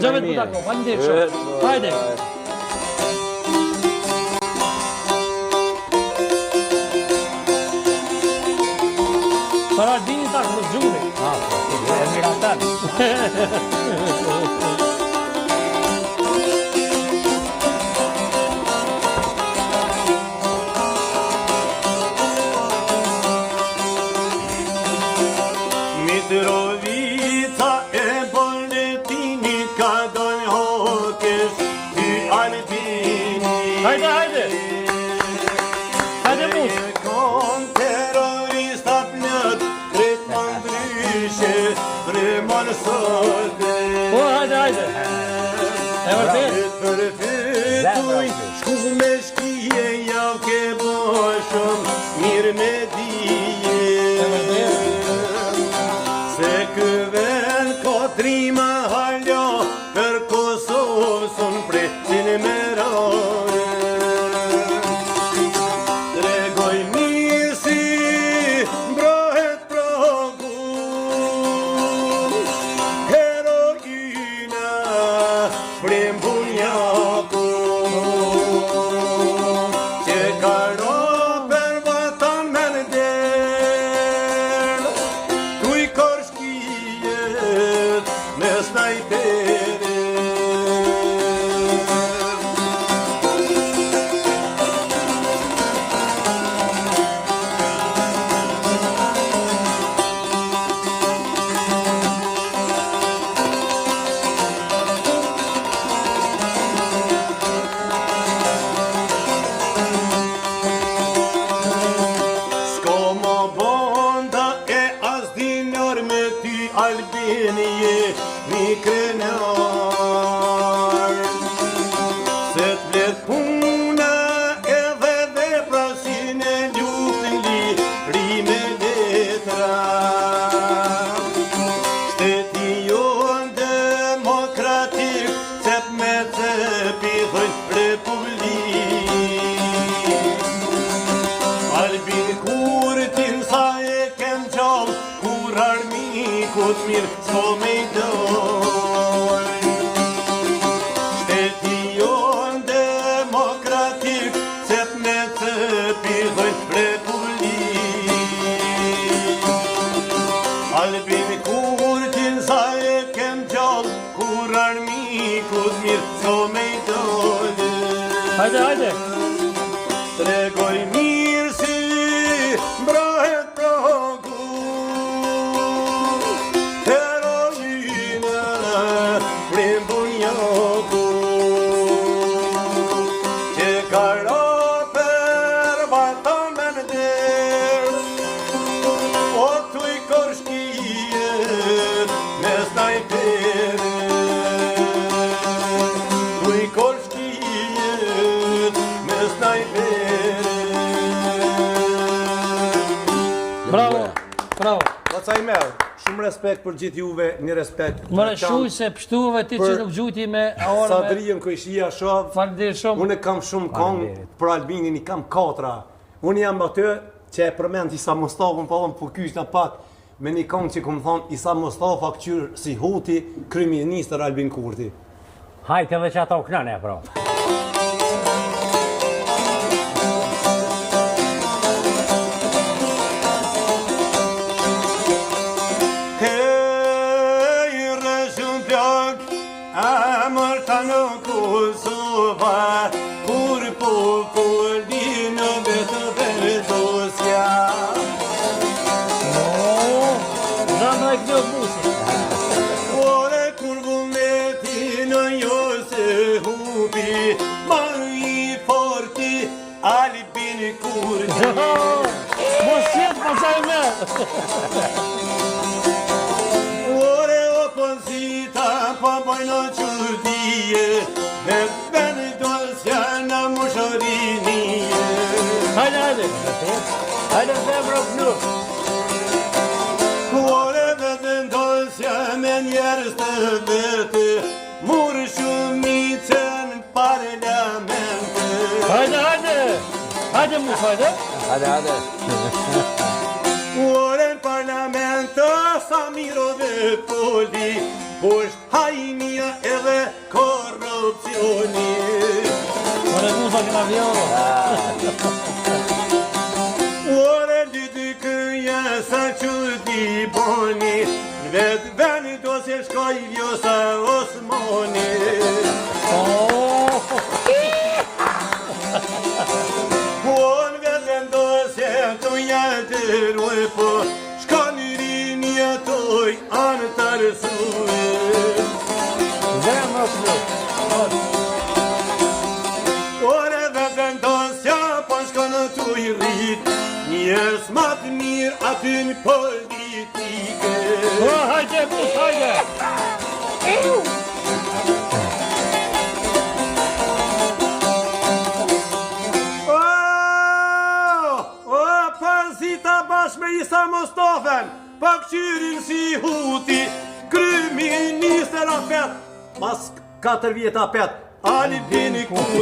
Gjavet për tako, faleminderit shumë. Hajde. Para dini takë më gjuri. E miratan. Mitrovica e Bolletini ka dojnë hokesh ty Albini. Hajde, hajde. Hajde mus. Kon terrorista plët, drejt më ndryshe, fremon sote. Po, hajde, hajde. E vërtet? Për fytuj, shku me shkije, jav ke boshëm, mirë me dije. Se këven kotrima halja, për Kosovë son pretin me rare. Tregoj misi, mbrohet progu, heroina, prem bunjaku, që ka ro për vatan me në del, tuj korshkijet me snajpere. S'ko më bonda e as dinar me ty Albinije, mi krenar. Se t'blet puna edhe vepra si në luftën li me letra. Shteti jon demokratik, cep me cepi thojnë republik. Albin Kurtin sa e kem gjallë, kur armikut mirë s'ko me i dojnë. Shteti jon demokratik, cep me cepi thojnë republik. Albin Kurtin sa e kem gjallë, kur armikut mirë s'ko me i dojnë. Hajde, hajde. Tregoj mirë si mbrohet progu, heroina, prem bunjaku, që ka ro për vatan me në del, o tuj korshkijet me snajpere. Tuj korshkijet me snajpere. Bravo, bravo. Vaca i merë, shumë respekt për gjithë juve, një respekt. Mëre shuj se pështuve ti që nuk gjujti me aore me... Sadrijem kojshia shoh. Faleminderit shumë. Unë kam shumë kongë për Albinin, i kam 4. Unë jam atë që e përmend Isa Mustafën, po dhëmë për kyshta pak me një kongë që këmë thonë Isa Mustafa këqyrë si Huti, kryeministër Albin Kurti. Hajtë edhe që ata u knane, pro. Hej, rëshën plak, amër të në Kosova, kur popullin në vetë Ferdosja. Zandra e këtë musi. Ore kur vullnetin jo se hubi, ma i forti Albin Kurti. Mos jetë pasaj me. Ore opozita pa bojnë qurdije, me Ferdosja në mushërinije. Hajde, hajde. Hajde, femro plu. Ore vetë ndosja me njerës të vete, murë shumicën parlamente. Hajde, hajde. Hajde mus, hajde. Hajde, hajde. Ore në parlamento sa miro dhe poli, po është hajnia edhe korrupcioni. Ore muza këna vjoro. Ore dy këja sa që di boni, në vetë veni do se shkoj Vjosa Osmani. Në vetë vendo se të jatëroj, po shka një rini atoj anë të rësue. Zemrë plus. Ore vetë vendo se po shka në të i rrit, njës ma të mirë aty në politike. Hajde, plus, hajde. Pasita bashkë me Isa Mostafen, pa këqyrin si Huti, kryeministër apet, Mas 4 vjet apet, Albini Kurti.